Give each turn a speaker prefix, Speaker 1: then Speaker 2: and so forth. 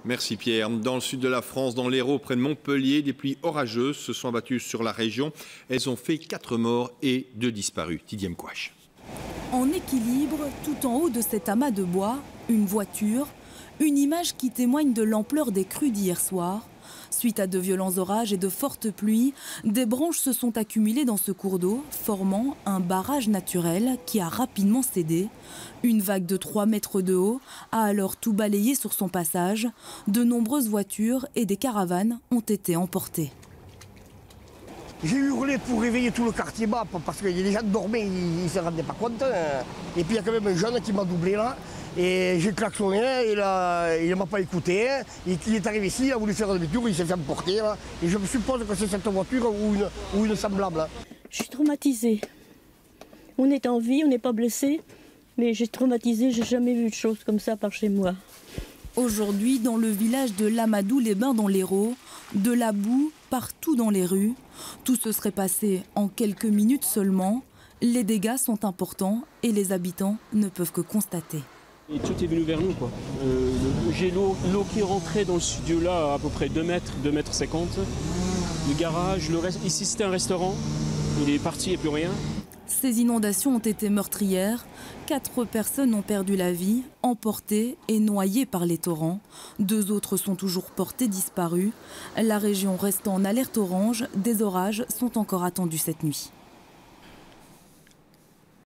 Speaker 1: Merci Pierre. Dans le sud de la France, dans l'Hérault, près de Montpellier, des pluies orageuses se sont abattues sur la région. Elles ont fait 4 morts et 2 disparus. Didier Mkouache.
Speaker 2: En équilibre, tout en haut de cet amas de bois, une voiture, une image qui témoigne de l'ampleur des crues d'hier soir. Suite à de violents orages et de fortes pluies, des branches se sont accumulées dans ce cours d'eau, formant un barrage naturel qui a rapidement cédé. Une vague de 3 mètres de haut a alors tout balayé sur son passage. De nombreuses voitures et des caravanes ont été emportées.
Speaker 3: J'ai hurlé pour réveiller tout le quartier bas, parce que les gens dormaient, ils ne se rendaient pas compte. Et puis il y a quand même un jeune qui m'a doublé là. Et j'ai klaxonné, il ne m'a pas écouté. Il est arrivé ici, il a voulu faire demi-tour, il s'est fait emporter. Là. Et je me suppose que c'est cette voiture ou une semblable. Là.
Speaker 4: Je suis traumatisée. On est en vie, on n'est pas blessé. Mais j'ai traumatisé, j'ai jamais vu de choses comme ça par chez moi.
Speaker 2: Aujourd'hui, dans le village de Lamadou-les-Bains dans l'Hérault, de la boue partout dans les rues. Tout se serait passé en quelques minutes seulement. Les dégâts sont importants et les habitants ne peuvent que constater.
Speaker 5: Et tout est venu vers nous, quoi. J'ai l'eau qui est rentrée dans le studio là à peu près 2 mètres, 2 mètres 50. Le garage, ici c'était un restaurant. Il est parti et plus rien.
Speaker 2: Ces inondations ont été meurtrières. 4 personnes ont perdu la vie, emportées et noyées par les torrents. 2 autres sont toujours portées disparues. La région reste en alerte orange. Des orages sont encore attendus cette nuit.